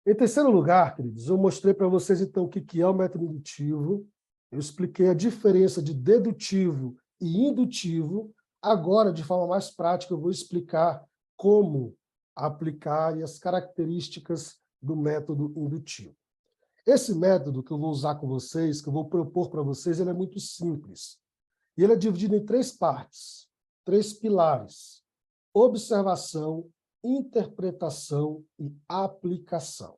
Em terceiro lugar, queridos, eu mostrei para vocês, então, o que é o método indutivo. Eu expliquei a diferença de dedutivo e indutivo. Agora, de forma mais prática, eu vou explicar como aplicar e as características do método indutivo. Esse método que eu vou usar com vocês, que eu vou propor para vocês, ele é muito simples. E ele é dividido em três partes, três pilares: observação, interpretação e aplicação.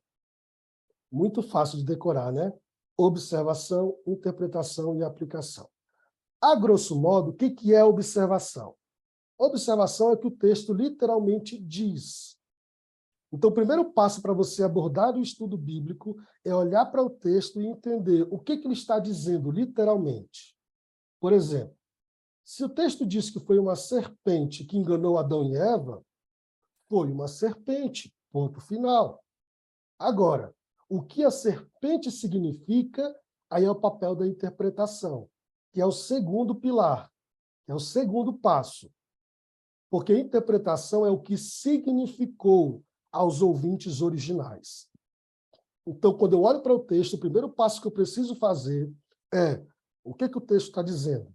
Muito fácil de decorar, né? Observação, interpretação e aplicação. A grosso modo, o que é observação? Observação é o que o texto literalmente diz. Então, o primeiro passo para você abordar o estudo bíblico é olhar para o texto e entender o que ele está dizendo literalmente. Por exemplo, se o texto diz que foi uma serpente que enganou Adão e Eva, foi uma serpente, ponto final. Agora, o que a serpente significa, aí é o papel da interpretação, que é o segundo pilar, que é o segundo passo. Porque a interpretação é o que significou aos ouvintes originais. Então, quando eu olho para o texto, o primeiro passo que eu preciso fazer é o que o texto está dizendo.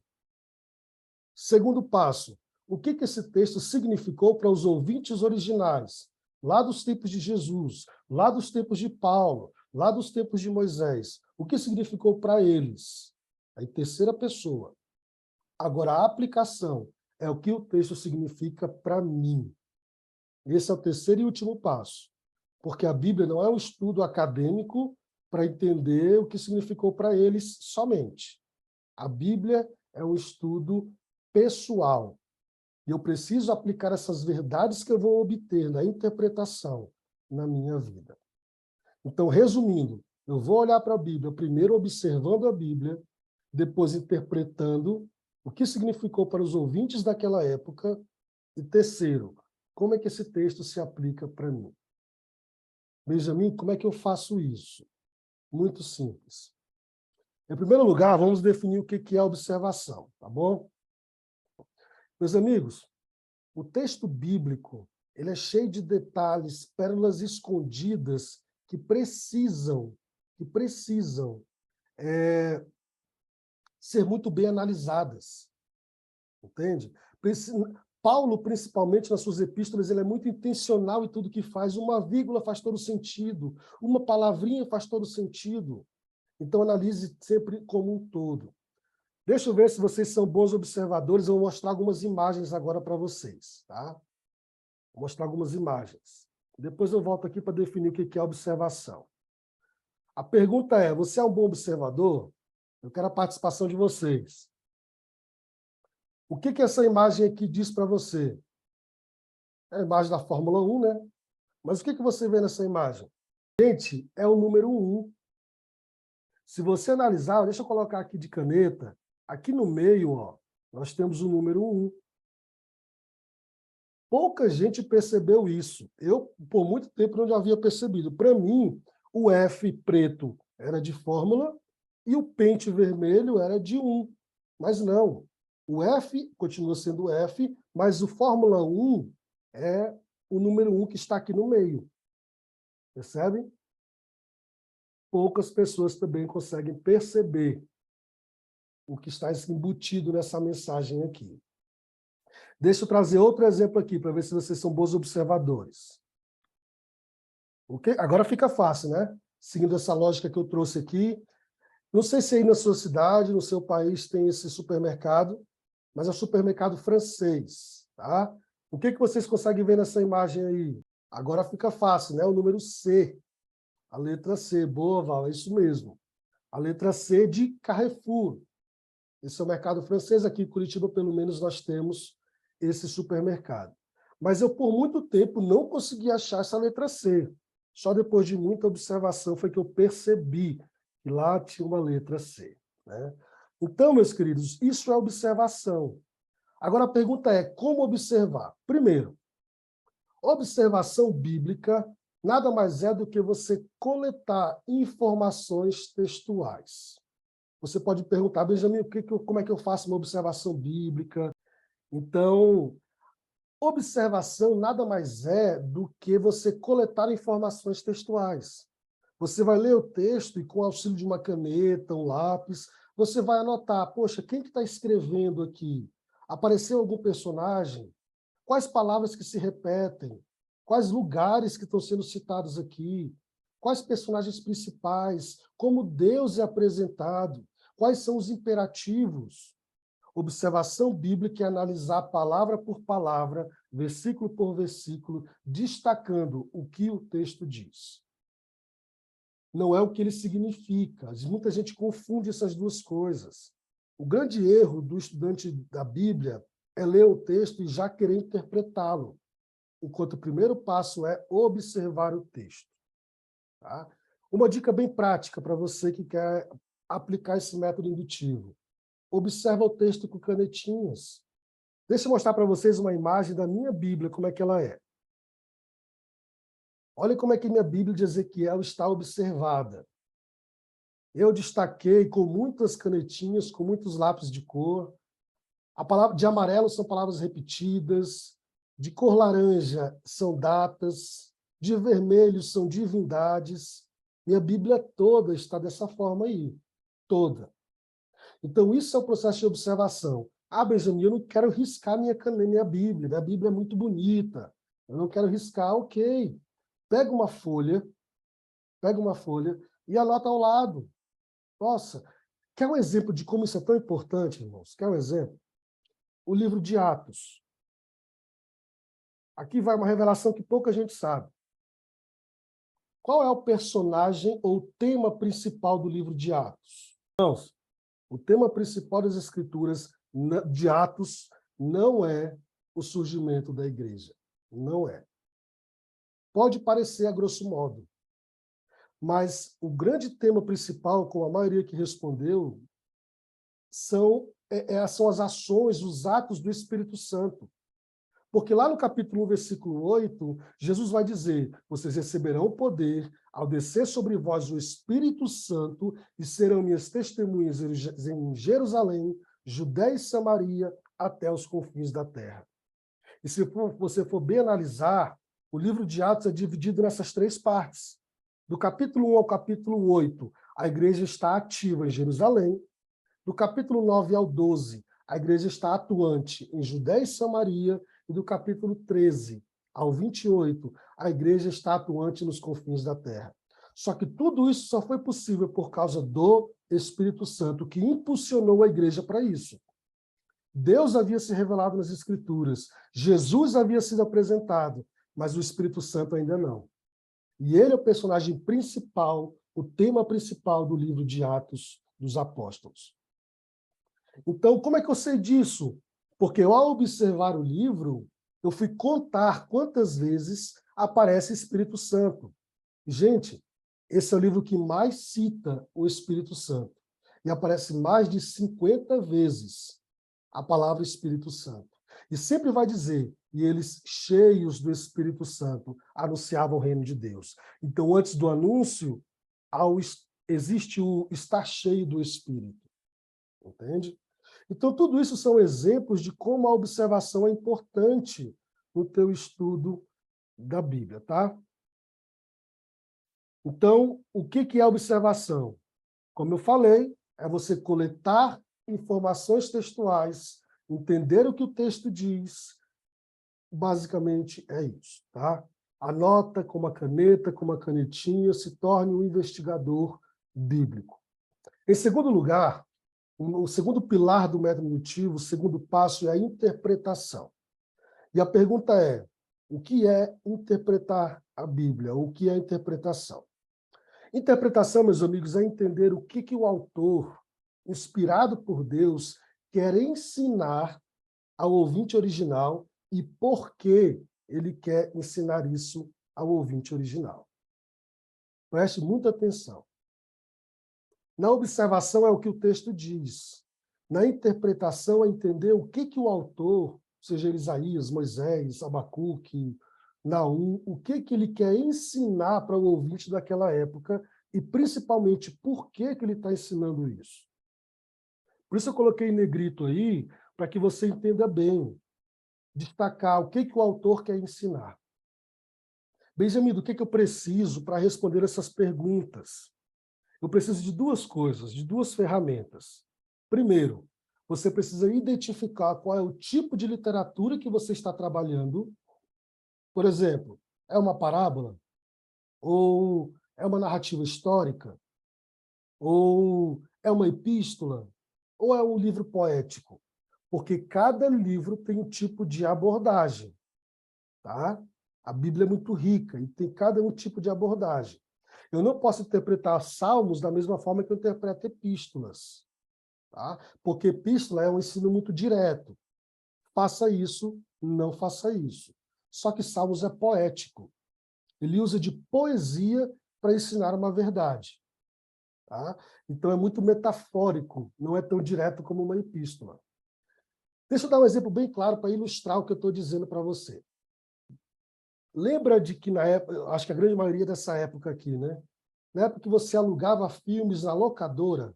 Segundo passo, o que esse texto significou para os ouvintes originais, lá dos tempos de Jesus, lá dos tempos de Paulo, lá dos tempos de Moisés. O que significou para eles? Aí, terceira pessoa. Agora, a aplicação é o que o texto significa para mim. Esse é o terceiro e último passo. Porque a Bíblia não é um estudo acadêmico para entender o que significou para eles somente. A Bíblia é um estudo pessoal. E eu preciso aplicar essas verdades que eu vou obter na interpretação na minha vida. Então, resumindo, eu vou olhar para a Bíblia, primeiro observando a Bíblia, depois interpretando o que significou para os ouvintes daquela época, e terceiro, como é que esse texto se aplica para mim. Benjamin, como é que eu faço isso? Muito simples. Em primeiro lugar, vamos definir o que é observação, tá bom? Meus amigos, o texto bíblico ele é cheio de detalhes, pérolas escondidas que precisam ser muito bem analisadas, entende? Paulo, principalmente nas suas epístolas, ele é muito intencional em tudo que faz. Uma vírgula faz todo sentido, uma palavrinha faz todo sentido. Então, analise sempre como um todo. Deixa eu ver se vocês são bons observadores. Eu vou mostrar algumas imagens agora para vocês, tá? Vou mostrar algumas imagens. Depois eu volto aqui para definir o que é observação. A pergunta é, você é um bom observador? Eu quero a participação de vocês. O que essa imagem aqui diz para você? É a imagem da Fórmula 1, né? Mas o que você vê nessa imagem? Gente, é o número 1. Se você analisar, deixa eu colocar aqui de caneta, aqui no meio, ó, nós temos o número 1. Pouca gente percebeu isso. Eu, por muito tempo, não já havia percebido. Para mim, o F preto era de fórmula e o pente vermelho era de 1. Mas não. O F continua sendo F, mas o Fórmula 1 é o número 1 que está aqui no meio. Percebem? Poucas pessoas também conseguem perceber o que está embutido nessa mensagem aqui. Deixa eu trazer outro exemplo aqui, para ver se vocês são bons observadores. Okay? Agora fica fácil, né? Seguindo essa lógica que eu trouxe aqui. Não sei se aí na sua cidade, no seu país, tem esse supermercado, mas é o supermercado francês, tá? O que vocês conseguem ver nessa imagem aí? Agora fica fácil, né? O número C. A letra C. Boa, Val, é isso mesmo. A letra C de Carrefour. Esse é o mercado francês. Aqui em Curitiba, pelo menos, nós temos esse supermercado. Mas eu, por muito tempo, não consegui achar essa letra C. Só depois de muita observação foi que eu percebi que lá tinha uma letra C, né? Então, meus queridos, isso é observação. Agora a pergunta é, como observar? Primeiro, observação bíblica nada mais é do que você coletar informações textuais. Você pode perguntar, Benjamin, como é que eu faço uma observação bíblica? Então, Observação nada mais é do que você coletar informações textuais. Você vai ler o texto e, com o auxílio de uma caneta, um lápis, você vai anotar, poxa, quem que está escrevendo aqui? Apareceu algum personagem? Quais palavras que se repetem? Quais lugares que estão sendo citados aqui? Quais personagens principais? Como Deus é apresentado? Quais são os imperativos? Observação bíblica é analisar palavra por palavra, versículo por versículo, destacando o que o texto diz. Não é o que ele significa. Muita gente confunde essas duas coisas. O grande erro do estudante da Bíblia é ler o texto e já querer interpretá-lo, enquanto o primeiro passo é observar o texto. Tá? Uma dica bem prática para você que quer aplicar esse método indutivo. Observa o texto com canetinhas. Deixa eu mostrar para vocês uma imagem da minha Bíblia, como é que ela é. Olha como é que minha Bíblia de Ezequiel está observada. Eu destaquei com muitas canetinhas, com muitos lápis de cor. A palavra de amarelo são palavras repetidas, de cor laranja são datas, de vermelho são divindades. Minha Bíblia toda está dessa forma aí, toda. Então, isso é o processo de observação. Ah, Benjamin, eu não quero riscar minha Bíblia. Minha Bíblia é muito bonita. Eu não quero riscar, ok. Pega uma folha e anota ao lado. Nossa, quer um exemplo de como isso é tão importante, irmãos? Quer um exemplo? O livro de Atos. Aqui vai uma revelação que pouca gente sabe. Qual é o personagem ou tema principal do livro de Atos? Irmãos, o tema principal das Escrituras de Atos não é o surgimento da igreja. Não é. Pode parecer a grosso modo, mas o grande tema principal, com a maioria que respondeu, são as ações, os atos do Espírito Santo. Porque lá no capítulo 1, versículo 8, Jesus vai dizer, vocês receberão o poder ao descer sobre vós o Espírito Santo e serão minhas testemunhas em Jerusalém, Judéia e Samaria, até os confins da terra. E se você for bem analisar, o livro de Atos é dividido nessas três partes. Do capítulo 1 ao capítulo 8, a igreja está ativa em Jerusalém. Do capítulo 9 ao 12, a igreja está atuante em Judéia e Samaria. E do capítulo 13 ao 28, a igreja está atuante nos confins da terra. Só que tudo isso só foi possível por causa do Espírito Santo, que impulsionou a igreja para isso. Deus havia se revelado nas Escrituras, Jesus havia sido apresentado, mas o Espírito Santo ainda não. E ele é o personagem principal, o tema principal do livro de Atos dos Apóstolos. Então, como é que eu sei disso? Porque ao observar o livro, eu fui contar quantas vezes aparece Espírito Santo. Gente, esse é o livro que mais cita o Espírito Santo. E aparece mais de 50 vezes a palavra Espírito Santo. E sempre vai dizer, e eles, cheios do Espírito Santo, anunciavam o reino de Deus. Então, antes do anúncio, existe o estar cheio do Espírito. Entende? Então, tudo isso são exemplos de como a observação é importante no teu estudo da Bíblia, tá? Então, o que é observação? Como eu falei, é você coletar informações textuais, entender o que o texto diz. Basicamente é isso, tá? Anota com uma caneta, com uma canetinha, se torne um investigador bíblico. Em segundo lugar, o segundo pilar do método indutivo, o segundo passo é a interpretação. E a pergunta é, o que é interpretar a Bíblia? O que é interpretação? Interpretação, meus amigos, é entender o que o autor, inspirado por Deus, quer ensinar ao ouvinte original e por que ele quer ensinar isso ao ouvinte original. Preste muita atenção. Na observação é o que o texto diz. Na interpretação é entender o que o autor, seja Isaías, Moisés, Abacuque, Naum, o que ele quer ensinar para o ouvinte daquela época e, principalmente, por que ele está ensinando isso. Por isso eu coloquei em negrito aí, para que você entenda bem. destacar o que o autor quer ensinar. Benjamin, do que eu preciso para responder essas perguntas? Eu preciso de duas coisas, de duas ferramentas. Primeiro, você precisa identificar qual é o tipo de literatura que você está trabalhando. Por exemplo, é uma parábola? Ou é uma narrativa histórica? Ou é uma epístola? Ou é um livro poético? Porque cada livro tem um tipo de abordagem, tá? A Bíblia é muito rica e tem cada um tipo de abordagem. Eu não posso interpretar salmos da mesma forma que eu interpreto epístolas, tá? Porque epístola é um ensino muito direto. Faça isso, não faça isso. Só que salmos é poético. Ele usa de poesia para ensinar uma verdade, tá? Então é muito metafórico, não é tão direto como uma epístola. Deixa eu dar um exemplo bem claro para ilustrar o que eu estou dizendo para você. Lembra de que na época, acho que a grande maioria dessa época aqui, né? Na época que você alugava filmes na locadora,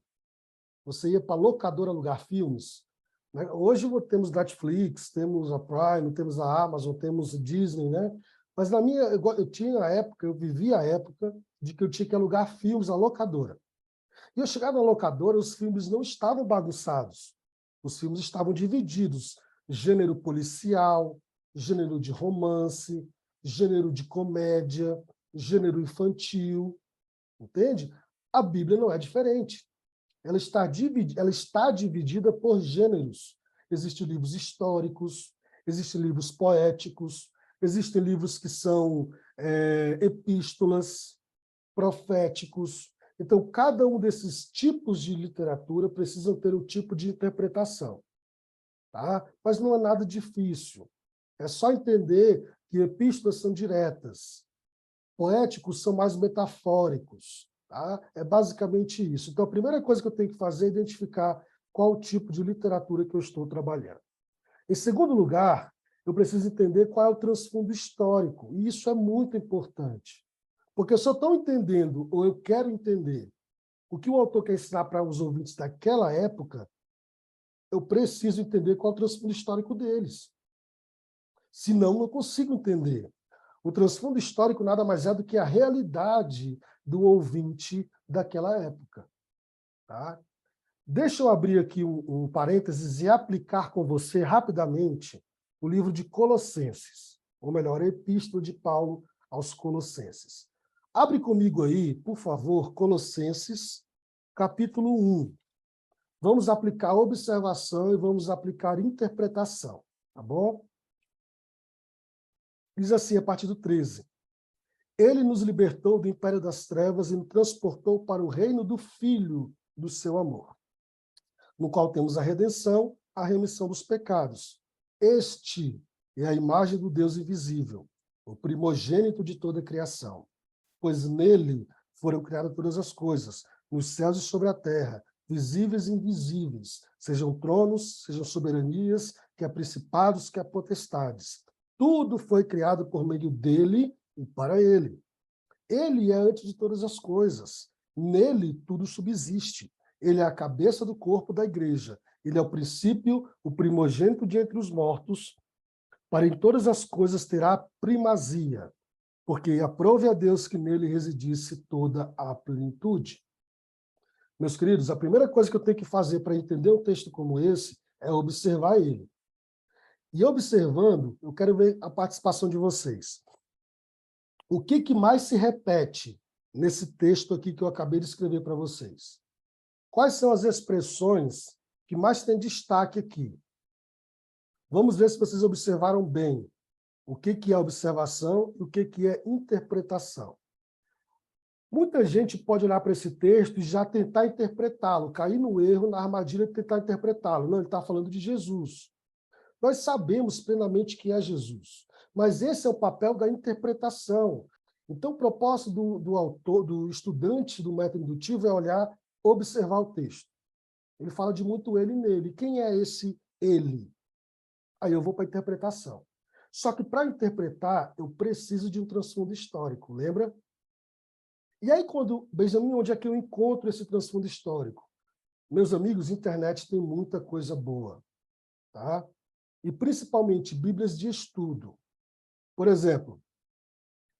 você ia para a locadora alugar filmes, né? Hoje temos Netflix, temos a Prime, temos a Amazon, temos a Disney, né? Mas na minha, eu tinha a época, eu vivia a época de que eu tinha que alugar filmes na locadora. E eu chegava na locadora, os filmes não estavam bagunçados. Os filmes estavam divididos. Gênero policial, gênero de romance, gênero de comédia, gênero infantil. Entende? A Bíblia não é diferente. Ela está dividida por gêneros. Existem livros históricos, existem livros poéticos, existem livros que são epístolas, proféticos. Então, cada um desses tipos de literatura precisa ter um tipo de interpretação. Tá? Mas não é nada difícil. É só entender que epístolas são diretas, poéticos são mais metafóricos. Tá? É basicamente isso. Então, a primeira coisa que eu tenho que fazer é identificar qual o tipo de literatura que eu estou trabalhando. Em segundo lugar, eu preciso entender qual é o transfundo histórico. E isso é muito importante. Porque eu só estou entendendo, ou eu quero entender, o que o autor quer ensinar para os ouvintes daquela época, eu preciso entender qual é o transfundo histórico deles. Senão, não consigo entender. O transfundo histórico nada mais é do que a realidade do ouvinte daquela época. Tá? Deixa eu abrir aqui um parênteses e aplicar com você rapidamente o livro de Colossenses, ou melhor, a Epístola de Paulo aos Colossenses. Abre comigo aí, por favor, Colossenses, capítulo 1. Vamos aplicar observação e vamos aplicar interpretação, tá bom? Diz assim, a partir do 13. Ele nos libertou do império das trevas e nos transportou para o reino do Filho do seu amor, no qual temos a redenção, a remissão dos pecados. Este é a imagem do Deus invisível, o primogênito de toda a criação, pois nele foram criadas todas as coisas, nos céus e sobre a terra, visíveis e invisíveis, sejam tronos, sejam soberanias, quer principados, quer potestades. Tudo foi criado por meio dele e para ele. Ele é antes de todas as coisas. Nele tudo subsiste. Ele é a cabeça do corpo da igreja. Ele é o princípio, o primogênito de entre os mortos, para em todas as coisas terá primazia, porque aprove a Deus que nele residisse toda a plenitude. Meus queridos, a primeira coisa que eu tenho que fazer para entender um texto como esse é observar ele. E observando, eu quero ver a participação de vocês. O que mais se repete nesse texto aqui que eu acabei de escrever para vocês? Quais são as expressões que mais têm destaque aqui? Vamos ver se vocês observaram bem o que é observação e o que é interpretação. Muita gente pode olhar para esse texto e já tentar interpretá-lo, cair no erro, na armadilha de tentar interpretá-lo. Não, ele está falando de Jesus. Nós sabemos plenamente que é Jesus, mas esse é o papel da interpretação. Então, o propósito do autor, do estudante do método indutivo é olhar, observar o texto. Ele fala de muito ele nele. Quem é esse ele? Aí eu vou para a interpretação. Só que para interpretar, eu preciso de um transfundo histórico, lembra? E aí, Benjamin, onde é que eu encontro esse transfundo histórico? Meus amigos, internet tem muita coisa boa, tá? e principalmente Bíblias de estudo. Por exemplo,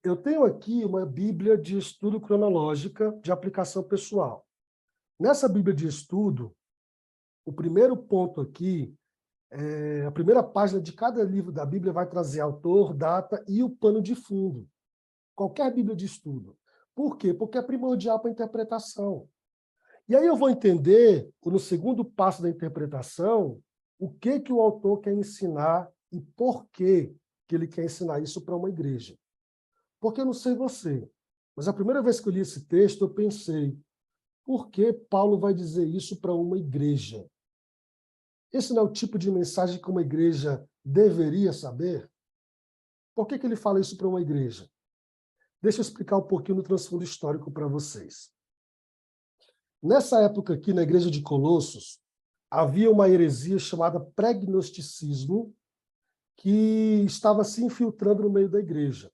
eu tenho aqui uma Bíblia de estudo cronológica de aplicação pessoal. Nessa Bíblia de estudo, o primeiro ponto aqui, a primeira página de cada livro da Bíblia vai trazer autor, data e o pano de fundo. Qualquer Bíblia de estudo. Por quê? Porque é primordial para a interpretação. E aí eu vou entender, no segundo passo da interpretação, o que o autor quer ensinar e por que ele quer ensinar isso para uma igreja. Porque eu não sei você, mas a primeira vez que eu li esse texto, eu pensei, por que Paulo vai dizer isso para uma igreja? Esse não é o tipo de mensagem que uma igreja deveria saber? Por que ele fala isso para uma igreja? Deixa eu explicar um pouquinho do transfundo histórico para vocês. Nessa época aqui, na igreja de Colossos, havia uma heresia chamada pregnosticismo, que estava se infiltrando no meio da igreja.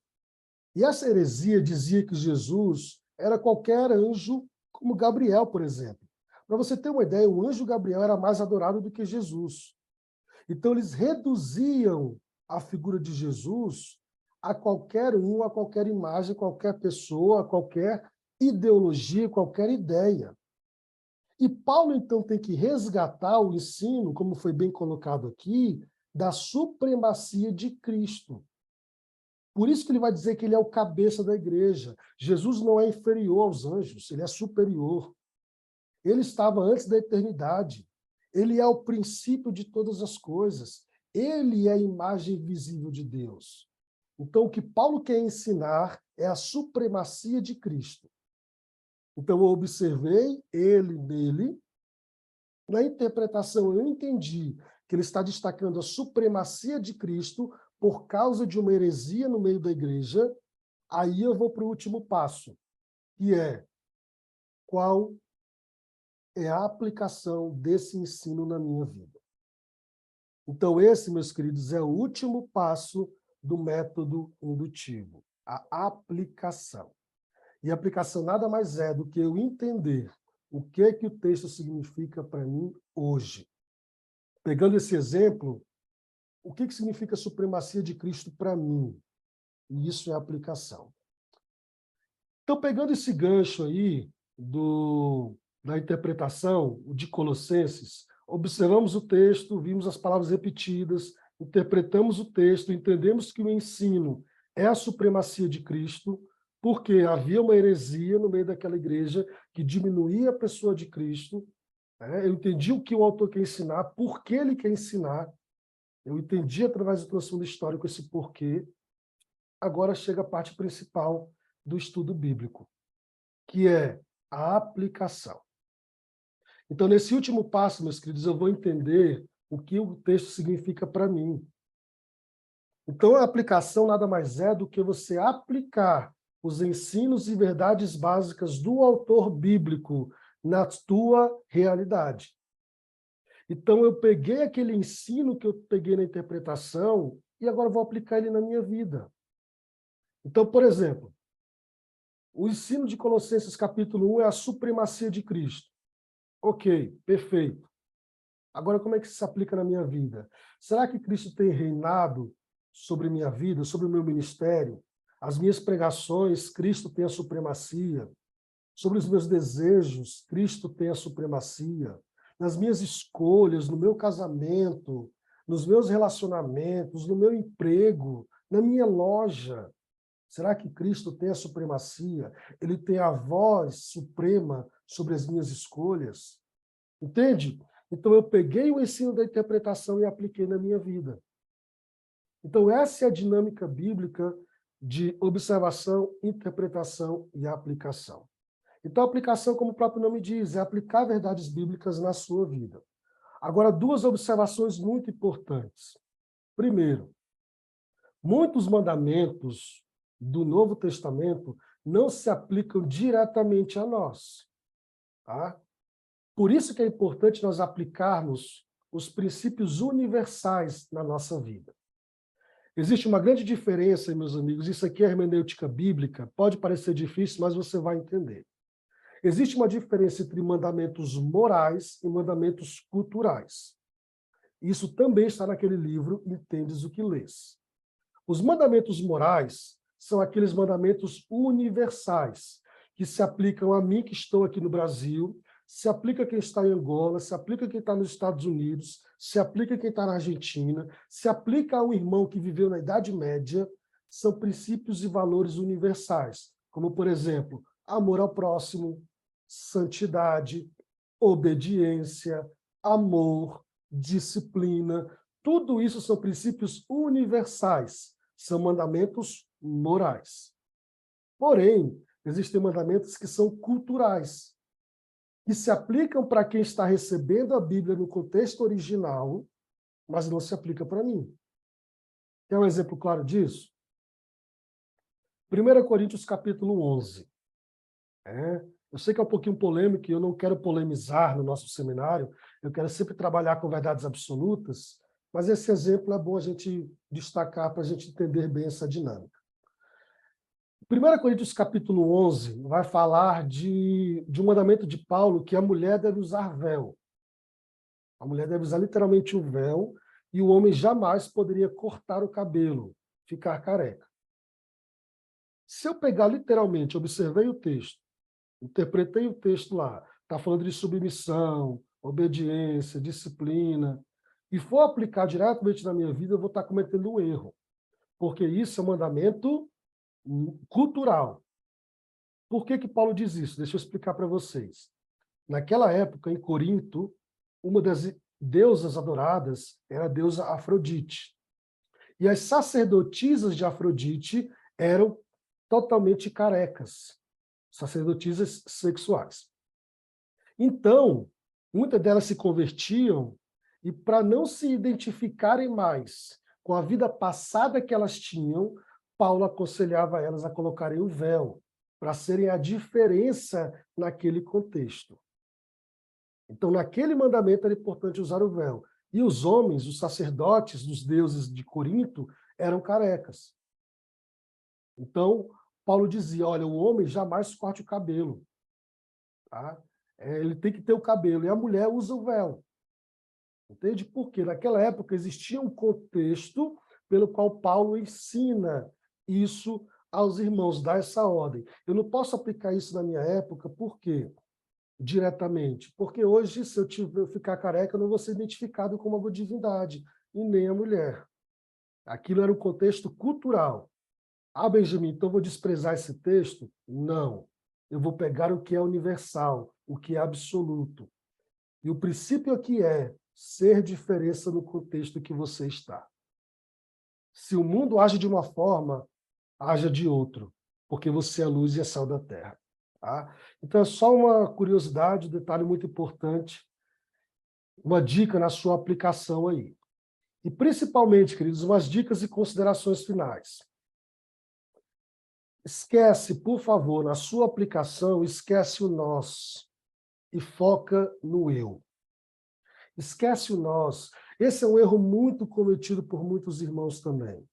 E essa heresia dizia que Jesus era qualquer anjo, como Gabriel, por exemplo. Para você ter uma ideia, o anjo Gabriel era mais adorado do que Jesus. Então, eles reduziam a figura de Jesus a qualquer um, a qualquer imagem, a qualquer pessoa, a qualquer ideologia, qualquer ideia. E Paulo, então, tem que resgatar o ensino, como foi bem colocado aqui, da supremacia de Cristo. Por isso que ele vai dizer que ele é o cabeça da igreja. Jesus não é inferior aos anjos, ele é superior. Ele estava antes da eternidade. Ele é o princípio de todas as coisas. Ele é a imagem visível de Deus. Então, o que Paulo quer ensinar é a supremacia de Cristo. Então, eu observei ele nele. Na interpretação, eu entendi que ele está destacando a supremacia de Cristo por causa de uma heresia no meio da igreja. Aí eu vou para o último passo, que é qual é a aplicação desse ensino na minha vida. Então, esse, meus queridos, é o último passo do método indutivo, a aplicação. E a aplicação nada mais é do que eu entender o que o texto significa para mim hoje. Pegando esse exemplo, o que significa a supremacia de Cristo para mim? E isso é a aplicação. Então, pegando esse gancho aí da interpretação de Colossenses, observamos o texto, vimos as palavras repetidas, interpretamos o texto, entendemos que o ensino é a supremacia de Cristo, porque havia uma heresia no meio daquela igreja que diminuía a pessoa de Cristo. Eu entendi o que o autor quer ensinar, por que ele quer ensinar. Eu entendi através do transfundo histórico esse porquê. Agora chega a parte principal do estudo bíblico, que é a aplicação. Então, nesse último passo, meus queridos, eu vou entender o que o texto significa para mim. Então, a aplicação nada mais é do que você aplicar os ensinos e verdades básicas do autor bíblico na tua realidade. Então, eu peguei aquele ensino que eu peguei na interpretação e agora vou aplicar ele na minha vida. Então, por exemplo, o ensino de Colossenses capítulo 1 é a supremacia de Cristo. Ok, perfeito. Agora, como é que isso se aplica na minha vida? Será que Cristo tem reinado sobre minha vida, sobre o meu ministério? As minhas pregações, Cristo tem a supremacia. Sobre os meus desejos, Cristo tem a supremacia. Nas minhas escolhas, no meu casamento, nos meus relacionamentos, no meu emprego, na minha loja. Será que Cristo tem a supremacia? Ele tem a voz suprema sobre as minhas escolhas? Entende? Então, eu peguei o ensino da interpretação e apliquei na minha vida. Então, essa é a dinâmica bíblica de observação, interpretação e aplicação. Então, a aplicação, como o próprio nome diz, é aplicar verdades bíblicas na sua vida. Agora, duas observações muito importantes. Primeiro, muitos mandamentos do Novo Testamento não se aplicam diretamente a nós. Tá? Por isso que é importante nós aplicarmos os princípios universais na nossa vida. Existe uma grande diferença, meus amigos, isso aqui é hermenêutica bíblica, pode parecer difícil, mas você vai entender. Existe uma diferença entre mandamentos morais e mandamentos culturais. Isso também está naquele livro, Entendes o que lês. Os mandamentos morais são aqueles mandamentos universais, que se aplicam a mim que estou aqui no Brasil, se aplica a quem está em Angola, se aplica a quem está nos Estados Unidos, se aplica a quem está na Argentina, se aplica a um irmão que viveu na Idade Média. São princípios e valores universais, como, por exemplo, amor ao próximo, santidade, obediência, amor, disciplina. Tudo isso são princípios universais, são mandamentos morais. Porém, existem mandamentos que são culturais, que se aplicam para quem está recebendo a Bíblia no contexto original, mas não se aplica para mim. Quer um exemplo claro disso? 1 Coríntios capítulo 11. Eu sei que é um pouquinho polêmico e eu não quero polemizar no nosso seminário, eu quero sempre trabalhar com verdades absolutas, mas esse exemplo é bom a gente destacar para a gente entender bem essa dinâmica. 1 Coríntios capítulo 11 vai falar de um mandamento de Paulo que a mulher deve usar véu. A mulher deve usar literalmente o véu e o homem jamais poderia cortar o cabelo, ficar careca. Se eu pegar literalmente, observei o texto, interpretei o texto lá, está falando de submissão, obediência, disciplina, e for aplicar diretamente na minha vida, eu vou estar cometendo um erro, porque isso é um mandamento cultural. Por que Paulo diz isso? Deixa eu explicar para vocês. Naquela época, em Corinto, uma das deusas adoradas era a deusa Afrodite. E as sacerdotisas de Afrodite eram totalmente carecas, sacerdotisas sexuais. Então, muitas delas se convertiam e, para não se identificarem mais com a vida passada que elas tinham, Paulo aconselhava elas a colocarem o véu, para serem a diferença naquele contexto. Então, naquele mandamento era importante usar o véu. E os homens, os sacerdotes dos deuses de Corinto, eram carecas. Então, Paulo dizia, olha, o homem jamais corte o cabelo. Tá? Ele tem que ter o cabelo, e a mulher usa o véu. Entende? Porque naquela época existia um contexto pelo qual Paulo ensina isso aos irmãos, dá essa ordem. Eu não posso aplicar isso na minha época, por quê? Diretamente. Porque hoje, se eu ficar careca, eu não vou ser identificado como uma divindade, e nem a mulher. Aquilo era um contexto cultural. Ah, Benjamin, então eu vou desprezar esse texto? Não. Eu vou pegar o que é universal, o que é absoluto. E o princípio aqui é ser diferença no contexto que você está. Se o mundo age de uma forma, haja de outro, porque você é a luz e é sal da terra. Tá? Então é só uma curiosidade, um detalhe muito importante, uma dica na sua aplicação aí. E principalmente, queridos, umas dicas e considerações finais. Esquece, por favor, na sua aplicação, esquece o nós e foca no eu. Esquece o nós. Esse é um erro muito cometido por muitos irmãos também.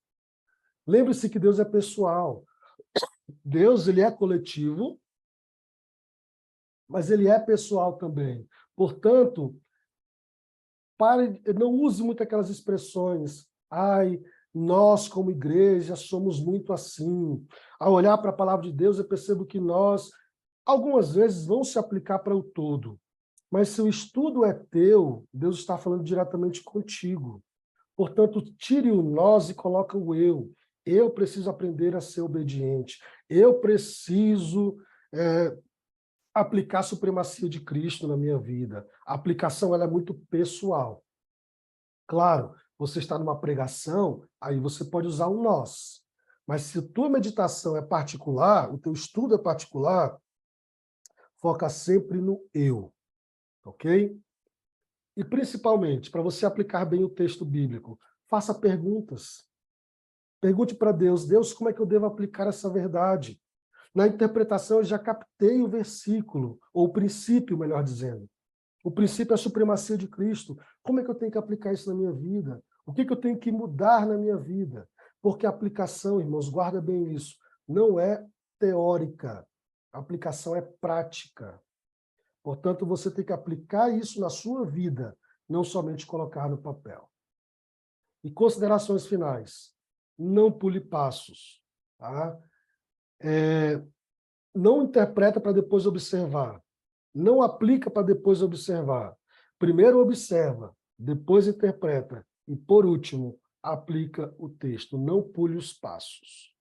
Lembre-se que Deus é pessoal. Deus, ele é coletivo, mas ele é pessoal também. Portanto, não use muito aquelas expressões. Ai, nós como igreja somos muito assim. Ao olhar para a palavra de Deus, eu percebo que nós, algumas vezes, vão se aplicar para o todo. Mas se o estudo é teu, Deus está falando diretamente contigo. Portanto, tire o nós e coloca o eu. Eu preciso aprender a ser obediente. Eu preciso aplicar a supremacia de Cristo na minha vida. A aplicação ela é muito pessoal. Claro, você está numa pregação, aí você pode usar o nós. Mas se a tua meditação é particular, o teu estudo é particular, foca sempre no eu. Ok? E principalmente, para você aplicar bem o texto bíblico, faça perguntas. Pergunte para Deus, Deus, como é que eu devo aplicar essa verdade? Na interpretação, eu já captei o versículo, ou o princípio, melhor dizendo. O princípio é a supremacia de Cristo. Como é que eu tenho que aplicar isso na minha vida? O que eu tenho que mudar na minha vida? Porque a aplicação, irmãos, guarda bem isso, não é teórica. A aplicação é prática. Portanto, você tem que aplicar isso na sua vida, não somente colocar no papel. E considerações finais. Não pule passos. Tá? Não interpreta para depois observar. Não aplica para depois observar. Primeiro observa, depois interpreta e, por último, aplica o texto. Não pule os passos.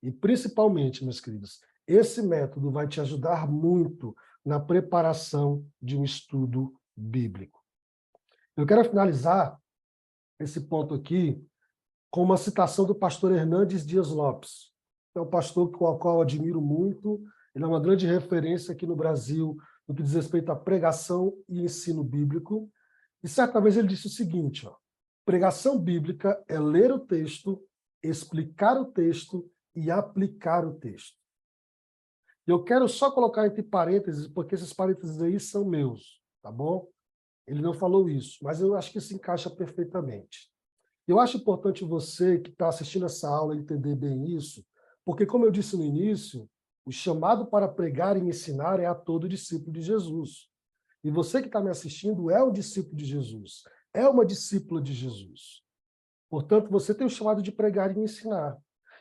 E, principalmente, meus queridos, esse método vai te ajudar muito na preparação de um estudo bíblico. Eu quero finalizar esse ponto aqui com uma citação do pastor Hernandes Dias Lopes. É um pastor com o qual eu admiro muito. Ele é uma grande referência aqui no Brasil no que diz respeito à pregação e ensino bíblico. E certa vez ele disse o seguinte, pregação bíblica é ler o texto, explicar o texto e aplicar o texto. Eu quero só colocar entre parênteses, porque esses parênteses aí são meus, tá bom? Ele não falou isso, mas eu acho que se encaixa perfeitamente. Eu acho importante você que está assistindo essa aula entender bem isso, porque, como eu disse no início, o chamado para pregar e ensinar é a todo discípulo de Jesus. E você que está me assistindo é um discípulo de Jesus, é uma discípula de Jesus. Portanto, você tem o chamado de pregar e ensinar.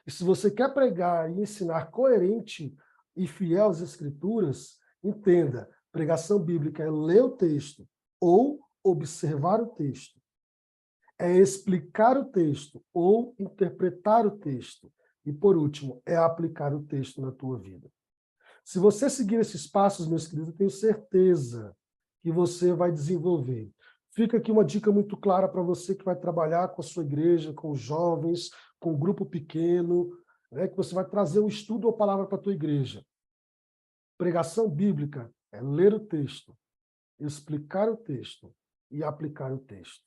E se você quer pregar e ensinar coerente e fiel às Escrituras, entenda, pregação bíblica é ler o texto ou observar o texto. É explicar o texto ou interpretar o texto. E, por último, é aplicar o texto na tua vida. Se você seguir esses passos, meus queridos, eu tenho certeza que você vai desenvolver. Fica aqui uma dica muito clara para você que vai trabalhar com a sua igreja, com os jovens, com um grupo pequeno, né, que você vai trazer o estudo ou palavra para a tua igreja. Pregação bíblica é ler o texto, explicar o texto e aplicar o texto.